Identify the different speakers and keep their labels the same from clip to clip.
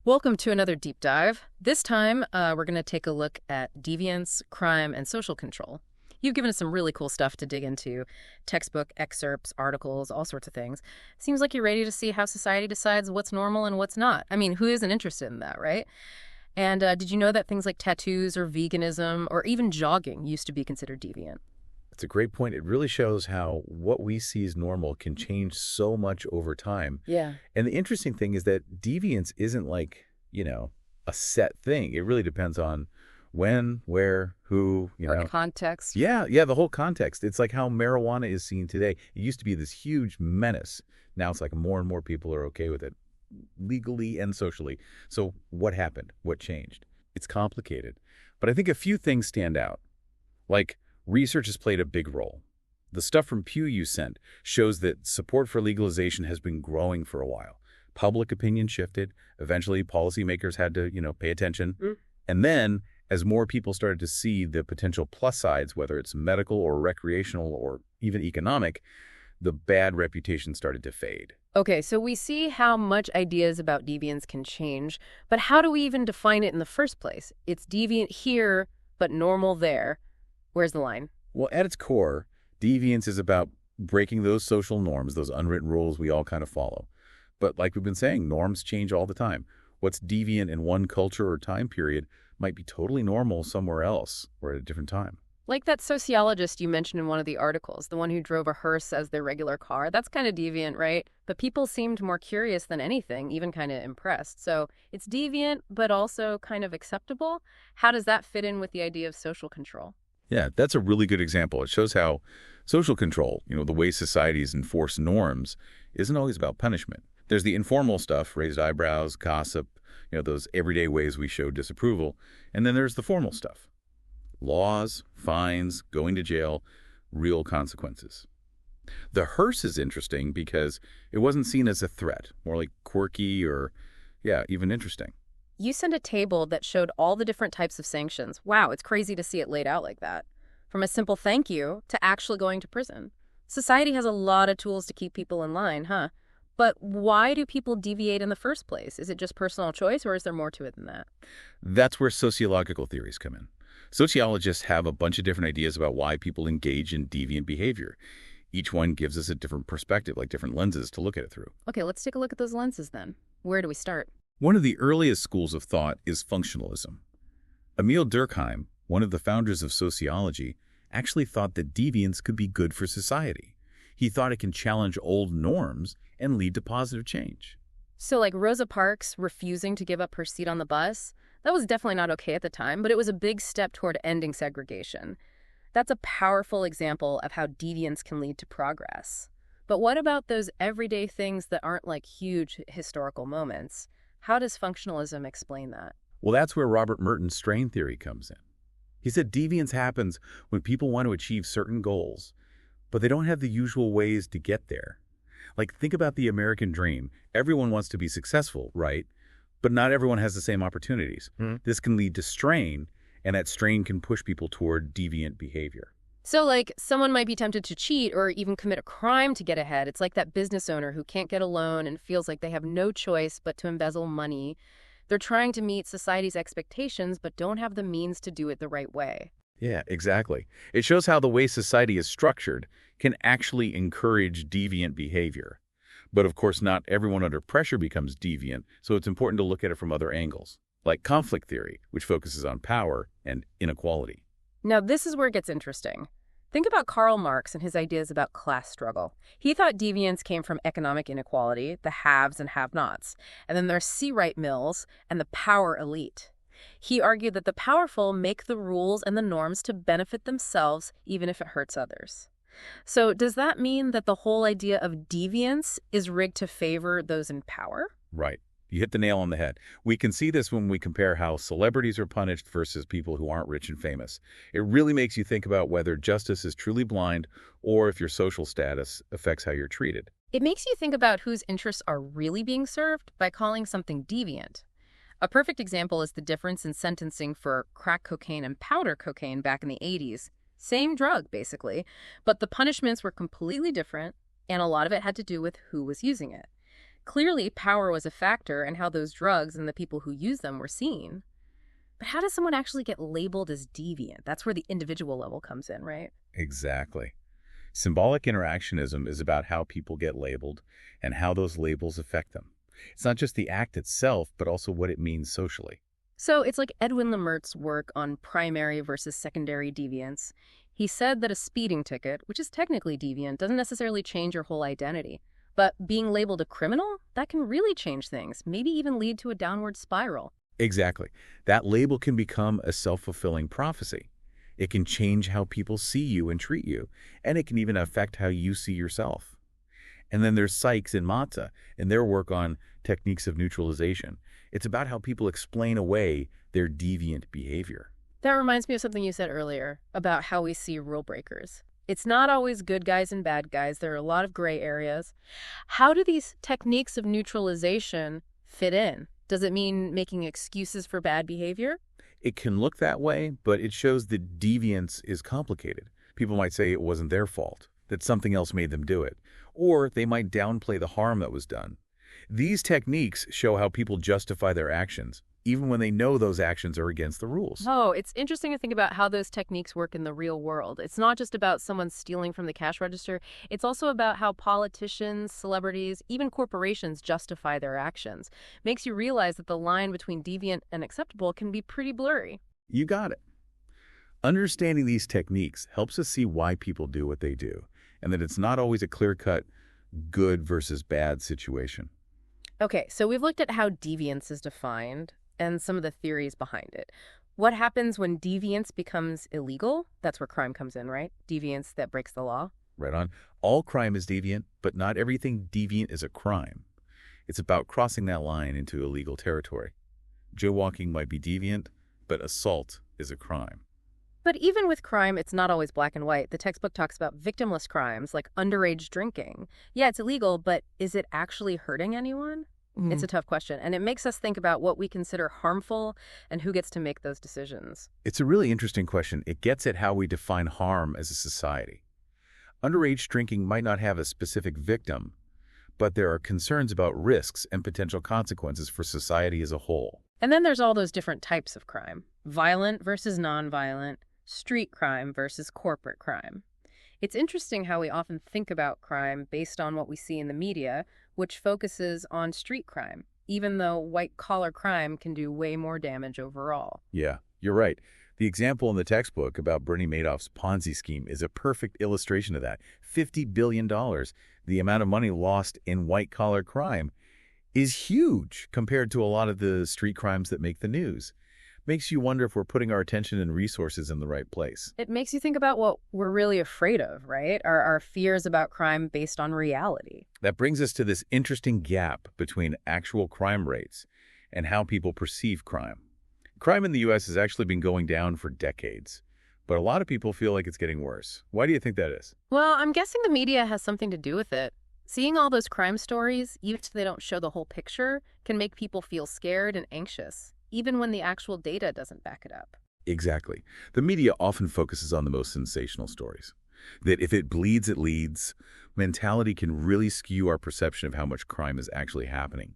Speaker 1: Welcome to another deep dive. This time, we're going to take a look at deviance, crime, and social control. You've given us some really cool stuff to dig into, textbook excerpts, articles, all sorts of things. Seems like you're ready to see how society decides what's normal and what's not. I mean, who isn't interested in that, right? And did you know that things like tattoos or veganism or even jogging used to be considered deviant?
Speaker 2: It's a great point. It really shows how what we see as normal can change so much over time.
Speaker 1: Yeah.
Speaker 2: And the interesting thing is that deviance isn't like, a set thing. It really depends on when, where, who,
Speaker 1: Or context.
Speaker 2: Yeah, the whole context. It's like how marijuana is seen today. It used to be this huge menace. Now it's like more and more people are okay with it, legally and socially. So what happened? What changed? It's complicated. But I think a few things stand out. Like, research has played a big role. The stuff from Pew you sent shows that support for legalization has been growing for a while. Public opinion shifted. Eventually, policymakers had to, pay attention. And then, as more people started to see the potential plus sides, whether it's medical or recreational or even economic, the bad reputation started to fade.
Speaker 1: Okay, so we see how much ideas about deviance can change, but how do we even define it in the first place? It's deviant here, but normal there. Where's the line?
Speaker 2: Well, at its core, deviance is about breaking those social norms, those unwritten rules we all kind of follow. But like we've been saying, norms change all the time. What's deviant in one culture or time period might be totally normal somewhere else or at a different time.
Speaker 1: Like that sociologist you mentioned in one of the articles, the one who drove a hearse as their regular car. That's kind of deviant, right? But people seemed more curious than anything, even kind of impressed. So it's deviant, but also kind of acceptable. How does that fit in with the idea of social control?
Speaker 2: Yeah, that's a really good example. It shows how social control, the way societies enforce norms, isn't always about punishment. There's the informal stuff, raised eyebrows, gossip, those everyday ways we show disapproval. And then there's the formal stuff. Laws, fines, going to jail, real consequences. The hearse is interesting because it wasn't seen as a threat, more like quirky or, even interesting.
Speaker 1: You sent a table that showed all the different types of sanctions. Wow, it's crazy to see it laid out like that. From a simple thank you to actually going to prison. Society has a lot of tools to keep people in line, huh? But why do people deviate in the first place? Is it just personal choice, or is there more to it than that?
Speaker 2: That's where sociological theories come in. Sociologists have a bunch of different ideas about why people engage in deviant behavior. Each one gives us a different perspective, like different lenses to look at it through.
Speaker 1: Okay, let's take a look at those lenses then. Where do we start?
Speaker 2: One of the earliest schools of thought is functionalism. Emil Durkheim, one of the founders of sociology, actually thought that deviance could be good for society. He thought it can challenge old norms and lead to positive change.
Speaker 1: So like Rosa Parks refusing to give up her seat on the bus, that was definitely not okay at the time, but it was a big step toward ending segregation. That's a powerful example of how deviance can lead to progress. But what about those everyday things that aren't like huge historical moments? How does functionalism explain that?
Speaker 2: Well, that's where Robert Merton's strain theory comes in. He said deviance happens when people want to achieve certain goals, but they don't have the usual ways to get there. Like, think about the American dream. Everyone wants to be successful, right? But not everyone has the same opportunities. This can lead to strain, and that strain can push people toward deviant behavior.
Speaker 1: So like someone might be tempted to cheat or even commit a crime to get ahead. It's like that business owner who can't get a loan and feels like they have no choice but to embezzle money. They're trying to meet society's expectations but don't have the means to do it the right way.
Speaker 2: Yeah, exactly. It shows how the way society is structured can actually encourage deviant behavior. But of course, not everyone under pressure becomes deviant, so it's important to look at it from other angles, like conflict theory, which focuses on power and inequality.
Speaker 1: Now, this is where it gets interesting. Think about Karl Marx and his ideas about class struggle. He thought deviance came from economic inequality, the haves and have-nots, and then there's C-right mills and the power elite. He argued that the powerful make the rules and the norms to benefit themselves, even if it hurts others. So does that mean that the whole idea of deviance is rigged to favor those in power?
Speaker 2: Right. You hit the nail on the head. We can see this when we compare how celebrities are punished versus people who aren't rich and famous. It really makes you think about whether justice is truly blind or if your social status affects how you're treated.
Speaker 1: It makes you think about whose interests are really being served by calling something deviant. A perfect example is the difference in sentencing for crack cocaine and powder cocaine back in the 80s. Same drug, basically, but the punishments were completely different, and a lot of it had to do with who was using it. Clearly, power was a factor in how those drugs and the people who use them were seen. But how does someone actually get labeled as deviant? That's where the individual level comes in, right?
Speaker 2: Exactly. Symbolic interactionism is about how people get labeled and how those labels affect them. It's not just the act itself, but also what it means socially.
Speaker 1: So it's like Edwin Lemert's work on primary versus secondary deviance. He said that a speeding ticket, which is technically deviant, doesn't necessarily change your whole identity. But being labeled a criminal, that can really change things, maybe even lead to a downward spiral.
Speaker 2: Exactly. That label can become a self-fulfilling prophecy. It can change how people see you and treat you, and it can even affect how you see yourself. And then there's Sykes and Matza and their work on techniques of neutralization. It's about how people explain away their deviant behavior.
Speaker 1: That reminds me of something you said earlier about how we see rule breakers. It's not always good guys and bad guys. There are a lot of gray areas. How do these techniques of neutralization fit in? Does it mean making excuses for bad behavior?
Speaker 2: It can look that way, but it shows that deviance is complicated. People might say it wasn't their fault, that something else made them do it, or they might downplay the harm that was done. These techniques show how people justify their actions, even when they know those actions are against the rules.
Speaker 1: Oh, it's interesting to think about how those techniques work in the real world. It's not just about someone stealing from the cash register. It's also about how politicians, celebrities, even corporations justify their actions. Makes you realize that the line between deviant and acceptable can be pretty blurry.
Speaker 2: You got it. Understanding these techniques helps us see why people do what they do, and that it's not always a clear-cut good versus bad situation.
Speaker 1: Okay, so we've looked at how deviance is defined and some of the theories behind it. What happens when deviance becomes illegal? That's where crime comes in, right? Deviance that breaks the law.
Speaker 2: Right on. All crime is deviant, but not everything deviant is a crime. It's about crossing that line into illegal territory. Jaywalking might be deviant, but assault is a crime.
Speaker 1: But even with crime, it's not always black and white. The textbook talks about victimless crimes like underage drinking. Yeah, it's illegal, but is it actually hurting anyone? It's a tough question, and it makes us think about what we consider harmful and who gets to make those decisions.
Speaker 2: It's a really interesting question. It gets at how we define harm as a society. Underage drinking might not have a specific victim, but there are concerns about risks and potential consequences for society as a whole.
Speaker 1: And then there's all those different types of crime. Violent versus nonviolent, street crime versus corporate crime. It's interesting how we often think about crime based on what we see in the media, which focuses on street crime, even though white-collar crime can do way more damage overall.
Speaker 2: Yeah, you're right. The example in the textbook about Bernie Madoff's Ponzi scheme is a perfect illustration of that. $50 billion, the amount of money lost in white-collar crime, is huge compared to a lot of the street crimes that make the news. Makes you wonder if we're putting our attention and resources in the right place.
Speaker 1: It makes you think about what we're really afraid of, right? Our fears about crime based on reality.
Speaker 2: That brings us to this interesting gap between actual crime rates and how people perceive crime. Crime in the U.S. has actually been going down for decades, but a lot of people feel like it's getting worse. Why do you think that is?
Speaker 1: Well, I'm guessing the media has something to do with it. Seeing all those crime stories, even if they don't show the whole picture, can make people feel scared and anxious, even when the actual data doesn't back it up.
Speaker 2: Exactly. The media often focuses on the most sensational stories. That if it bleeds, it leads. Mentality can really skew our perception of how much crime is actually happening.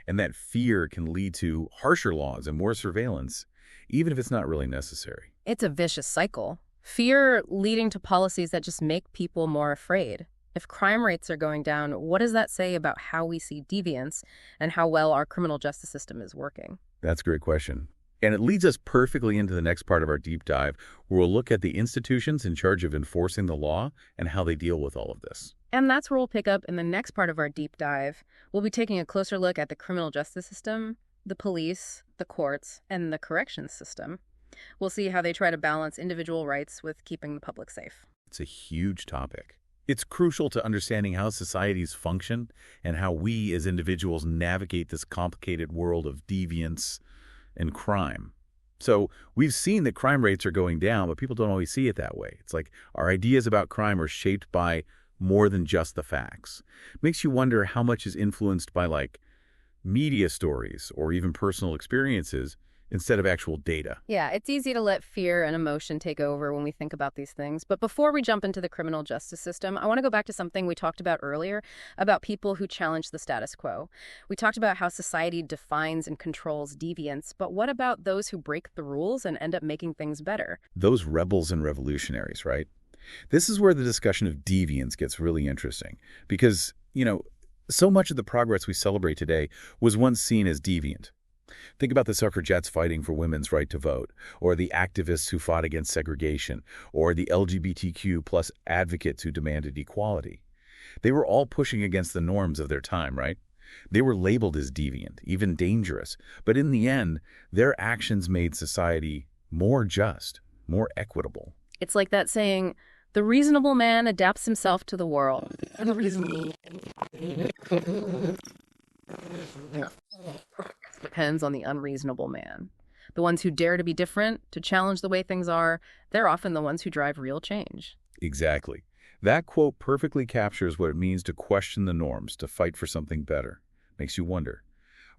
Speaker 2: And that fear can lead to harsher laws and more surveillance, even if it's not really necessary.
Speaker 1: It's a vicious cycle. Fear leading to policies that just make people more afraid. If crime rates are going down, what does that say about how we see deviance and how well our criminal justice system is working?
Speaker 2: That's a great question. And it leads us perfectly into the next part of our deep dive, where we'll look at the institutions in charge of enforcing the law and how they deal with all of this.
Speaker 1: And that's where we'll pick up in the next part of our deep dive. We'll be taking a closer look at the criminal justice system, the police, the courts, and the corrections system. We'll see how they try to balance individual rights with keeping the public safe.
Speaker 2: It's a huge topic. It's crucial to understanding how societies function and how we as individuals navigate this complicated world of deviance and crime. So we've seen that crime rates are going down, but people don't always see it that way. It's like our ideas about crime are shaped by more than just the facts. It makes you wonder how much is influenced by like media stories or even personal experiences instead of actual data.
Speaker 1: Yeah, it's easy to let fear and emotion take over when we think about these things. But before we jump into the criminal justice system, I want to go back to something we talked about earlier about people who challenge the status quo. We talked about how society defines and controls deviance, but what about those who break the rules and end up making things better?
Speaker 2: Those rebels and revolutionaries, right? This is where the discussion of deviance gets really interesting because, so much of the progress we celebrate today was once seen as deviant. Think about the suffragettes fighting for women's right to vote, or the activists who fought against segregation, or the LGBTQ plus advocates who demanded equality. They were all pushing against the norms of their time, right? They were labeled as deviant, even dangerous, but in the end, their actions made society more just, more equitable.
Speaker 1: It's like that saying, the reasonable man adapts himself to the world. Depends on the unreasonable man. The ones who dare to be different, to challenge the way things are, they're often the ones who drive real change.
Speaker 2: Exactly. That quote perfectly captures what it means to question the norms, to fight for something better. Makes you wonder,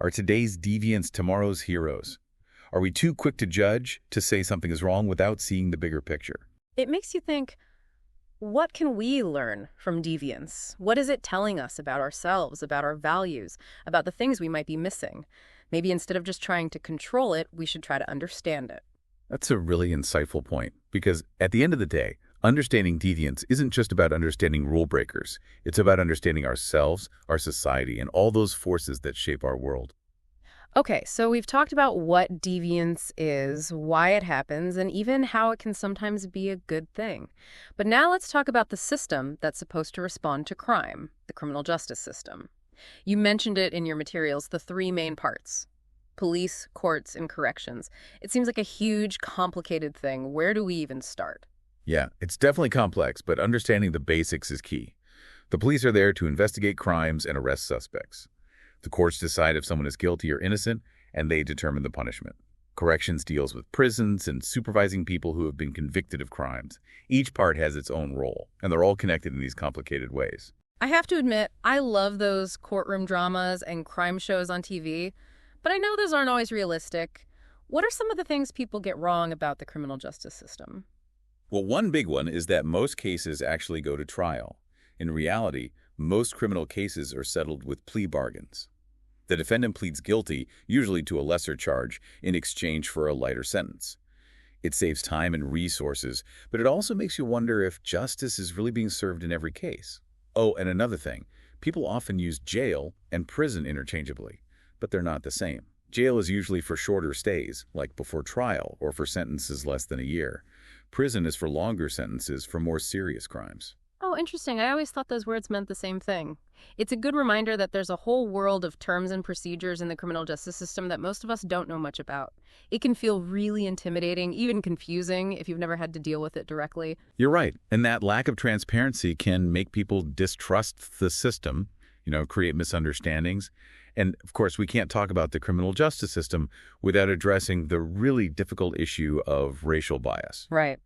Speaker 2: are today's deviants tomorrow's heroes? Are we too quick to judge, to say something is wrong without seeing the bigger picture?
Speaker 1: It makes you think, what can we learn from deviance? What is it telling us about ourselves, about our values, about the things we might be missing? Maybe instead of just trying to control it, we should try to understand it.
Speaker 2: That's a really insightful point, because at the end of the day, understanding deviance isn't just about understanding rule breakers. It's about understanding ourselves, our society, and all those forces that shape our world.
Speaker 1: Okay, so we've talked about what deviance is, why it happens, and even how it can sometimes be a good thing. But now let's talk about the system that's supposed to respond to crime, the criminal justice system. You mentioned it in your materials, the three main parts: police, courts, and corrections. It seems like a huge, complicated thing. Where do we even start?
Speaker 2: Yeah, it's definitely complex, but understanding the basics is key. The police are there to investigate crimes and arrest suspects. The courts decide if someone is guilty or innocent, and they determine the punishment. Corrections deals with prisons and supervising people who have been convicted of crimes. Each part has its own role, and they're all connected in these complicated ways.
Speaker 1: I have to admit, I love those courtroom dramas and crime shows on TV, but I know those aren't always realistic. What are some of the things people get wrong about the criminal justice system?
Speaker 2: Well, one big one is that most cases actually go to trial. In reality, most criminal cases are settled with plea bargains. The defendant pleads guilty, usually to a lesser charge, in exchange for a lighter sentence. It saves time and resources, but it also makes you wonder if justice is really being served in every case. Oh, and another thing, people often use jail and prison interchangeably, but they're not the same. Jail is usually for shorter stays, like before trial, or for sentences less than a year. Prison is for longer sentences for more serious crimes.
Speaker 1: Oh, interesting. I always thought those words meant the same thing. It's a good reminder that there's a whole world of terms and procedures in the criminal justice system that most of us don't know much about. It can feel really intimidating, even confusing, if you've never had to deal with it directly.
Speaker 2: You're right. And that lack of transparency can make people distrust the system, create misunderstandings. And, of course, we can't talk about the criminal justice system without addressing the really difficult issue of racial bias.
Speaker 1: Right.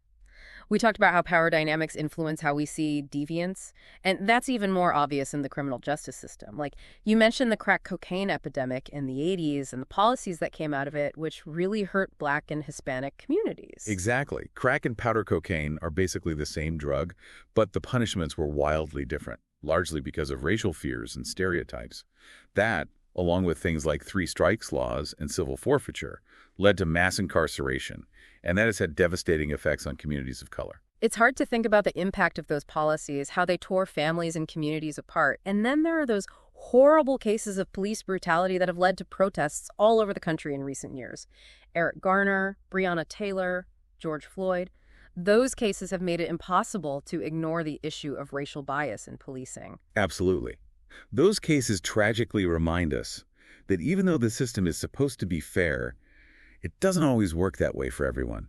Speaker 1: We talked about how power dynamics influence how we see deviance, and that's even more obvious in the criminal justice system. Like, you mentioned the crack cocaine epidemic in the 80s and the policies that came out of it, which really hurt Black and Hispanic communities.
Speaker 2: Exactly. Crack and powder cocaine are basically the same drug, but the punishments were wildly different, largely because of racial fears and stereotypes. That, along with things like three strikes laws and civil forfeiture, led to mass incarceration, and that has had devastating effects on communities of color.
Speaker 1: It's hard to think about the impact of those policies, how they tore families and communities apart. And then there are those horrible cases of police brutality that have led to protests all over the country in recent years. Eric Garner, Breonna Taylor, George Floyd. Those cases have made it impossible to ignore the issue of racial bias in policing.
Speaker 2: Absolutely. Those cases tragically remind us that even though the system is supposed to be fair, it doesn't always work that way for everyone.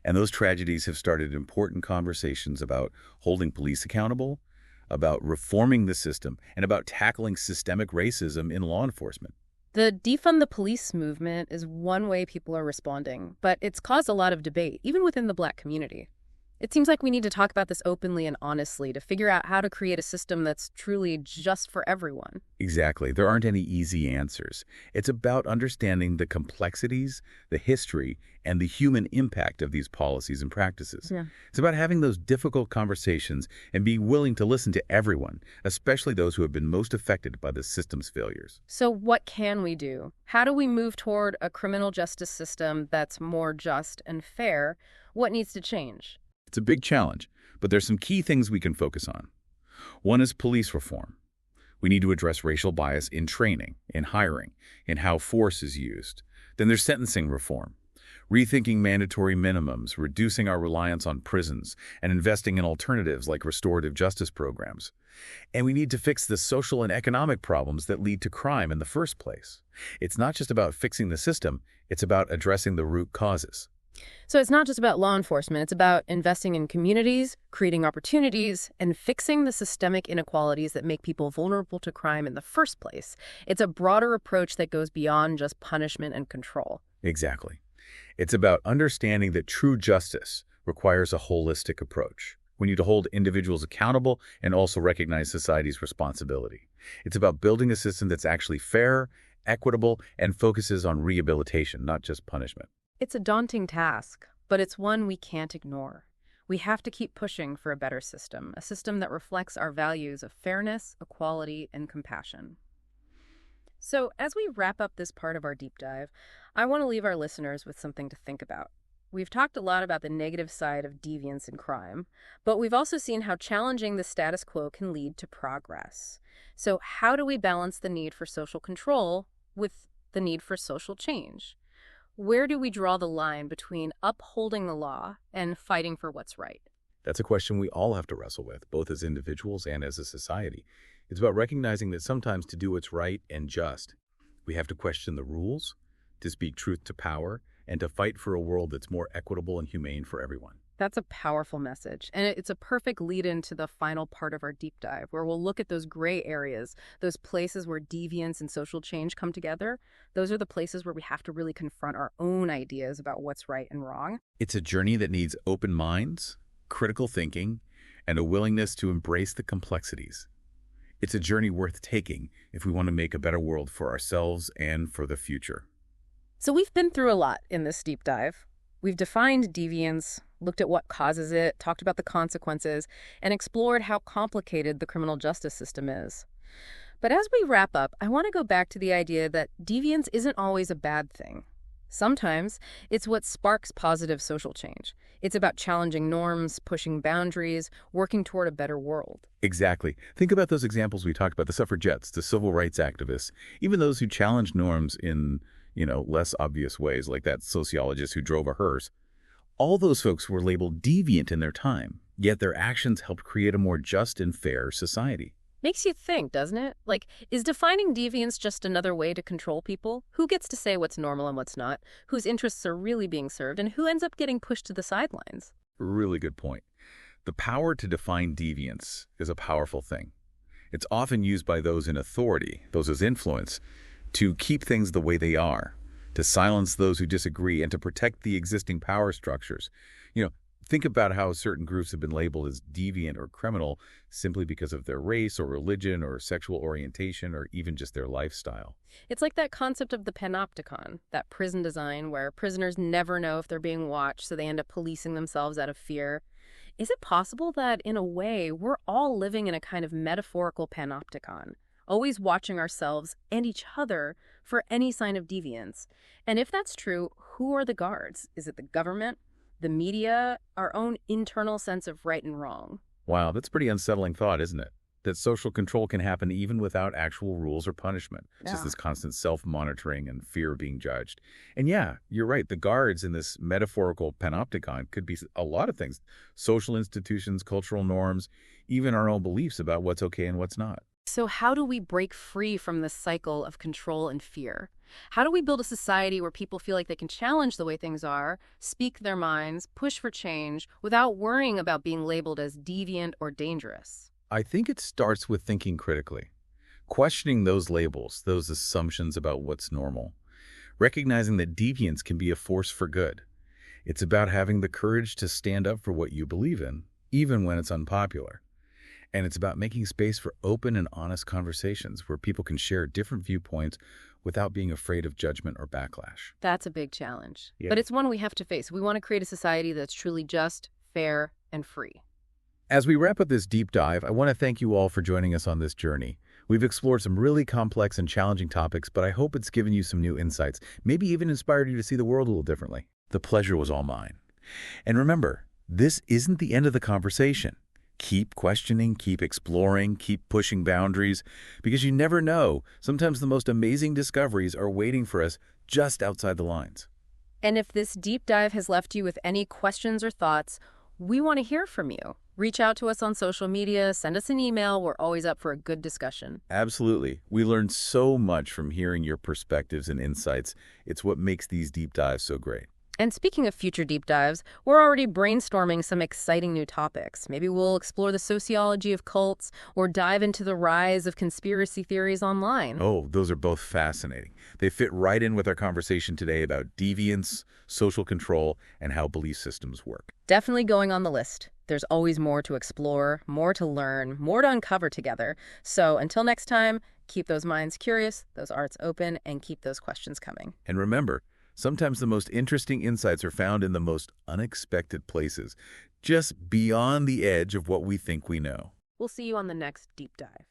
Speaker 2: And those tragedies have started important conversations about holding police accountable, about reforming the system, and about tackling systemic racism in law enforcement.
Speaker 1: The defund the police movement is one way people are responding, but it's caused a lot of debate, even within the Black community. It seems like we need to talk about this openly and honestly to figure out how to create a system that's truly just for everyone.
Speaker 2: Exactly. There aren't any easy answers. It's about understanding the complexities, the history, and the human impact of these policies and practices.
Speaker 1: Yeah.
Speaker 2: It's about having those difficult conversations and being willing to listen to everyone, especially those who have been most affected by the system's failures.
Speaker 1: So what can we do? How do we move toward a criminal justice system that's more just and fair? What needs to change?
Speaker 2: It's a big challenge, but there's some key things we can focus on. One is police reform. We need to address racial bias in training, in hiring, in how force is used. Then there's sentencing reform, rethinking mandatory minimums, reducing our reliance on prisons, and investing in alternatives like restorative justice programs. And we need to fix the social and economic problems that lead to crime in the first place. It's not just about fixing the system, it's about addressing the root causes.
Speaker 1: So it's not just about law enforcement, it's about investing in communities, creating opportunities, and fixing the systemic inequalities that make people vulnerable to crime in the first place. It's a broader approach that goes beyond just punishment and control.
Speaker 2: Exactly. It's about understanding that true justice requires a holistic approach. We need to hold individuals accountable and also recognize society's responsibility. It's about building a system that's actually fair, equitable, and focuses on rehabilitation, not just punishment.
Speaker 1: It's a daunting task, but it's one we can't ignore. We have to keep pushing for a better system, a system that reflects our values of fairness, equality, and compassion. So, as we wrap up this part of our deep dive, I want to leave our listeners with something to think about. We've talked a lot about the negative side of deviance and crime, but we've also seen how challenging the status quo can lead to progress. So, how do we balance the need for social control with the need for social change? Where do we draw the line between upholding the law and fighting for what's right?
Speaker 2: That's a question we all have to wrestle with, both as individuals and as a society. It's about recognizing that sometimes to do what's right and just, we have to question the rules, to speak truth to power, and to fight for a world that's more equitable and humane for everyone.
Speaker 1: That's a powerful message, and it's a perfect lead-in to the final part of our deep dive, where we'll look at those gray areas, those places where deviance and social change come together. Those are the places where we have to really confront our own ideas about what's right and wrong.
Speaker 2: It's a journey that needs open minds, critical thinking, and a willingness to embrace the complexities. It's a journey worth taking if we want to make a better world for ourselves and for the future.
Speaker 1: So we've been through a lot in this deep dive. We've defined deviance, looked at what causes it, talked about the consequences, and explored how complicated the criminal justice system is. But as we wrap up, I want to go back to the idea that deviance isn't always a bad thing. Sometimes it's what sparks positive social change. It's about challenging norms, pushing boundaries, working toward a better world.
Speaker 2: Exactly. Think about those examples we talked about, the suffragettes, the civil rights activists, even those who challenged norms in, less obvious ways, like that sociologist who drove a hearse. All those folks were labeled deviant in their time, yet their actions helped create a more just and fair society.
Speaker 1: Makes you think, doesn't it? Like, is defining deviance just another way to control people? Who gets to say what's normal and what's not? Whose interests are really being served? And who ends up getting pushed to the sidelines?
Speaker 2: Really good point. The power to define deviance is a powerful thing. It's often used by those in authority, those with influence, to keep things the way they are, to silence those who disagree, and to protect the existing power structures. Think about how certain groups have been labeled as deviant or criminal simply because of their race or religion or sexual orientation or even just their lifestyle.
Speaker 1: It's like that concept of the panopticon, that prison design where prisoners never know if they're being watched, so they end up policing themselves out of fear. Is it possible that, in a way, we're all living in a kind of metaphorical panopticon, always watching ourselves and each other for any sign of deviance? And if that's true, who are the guards? Is it the government, the media, our own internal sense of right and wrong?
Speaker 2: Wow, that's a pretty unsettling thought, isn't it? That social control can happen even without actual rules or punishment. It's just this constant self-monitoring and fear of being judged. And yeah, you're right. The guards in this metaphorical panopticon could be a lot of things. Social institutions, cultural norms, even our own beliefs about what's okay and what's not.
Speaker 1: So how do we break free from this cycle of control and fear? How do we build a society where people feel like they can challenge the way things are, speak their minds, push for change, without worrying about being labeled as deviant or dangerous?
Speaker 2: I think it starts with thinking critically, questioning those labels, those assumptions about what's normal, recognizing that deviance can be a force for good, It's about having the courage to stand up for what you believe in, even when it's unpopular. And it's about making space for open and honest conversations where people can share different viewpoints without being afraid of judgment or backlash.
Speaker 1: That's a big challenge.
Speaker 2: Yeah.
Speaker 1: But it's one we have to face. We want to create a society that's truly just, fair, and free.
Speaker 2: As we wrap up this deep dive, I want to thank you all for joining us on this journey. We've explored some really complex and challenging topics, but I hope it's given you some new insights, maybe even inspired you to see the world a little differently. The pleasure was all mine. And remember, this isn't the end of the conversation. Keep questioning, keep exploring, keep pushing boundaries, because you never know. Sometimes the most amazing discoveries are waiting for us just outside the lines.
Speaker 1: And if this deep dive has left you with any questions or thoughts, we want to hear from you. Reach out to us on social media, send us an email. We're always up for a good discussion.
Speaker 2: Absolutely. We learned so much from hearing your perspectives and insights. It's what makes these deep dives so great.
Speaker 1: And speaking of future deep dives, we're already brainstorming some exciting new topics. Maybe we'll explore the sociology of cults or dive into the rise of conspiracy theories online.
Speaker 2: Oh, those are both fascinating. They fit right in with our conversation today about deviance, social control, and how belief systems work.
Speaker 1: Definitely going on the list. There's always more to explore, more to learn, more to uncover together. So until next time, keep those minds curious, those hearts open, and keep those questions coming.
Speaker 2: And remember, sometimes the most interesting insights are found in the most unexpected places, just beyond the edge of what we think we know.
Speaker 1: We'll see you on the next deep dive.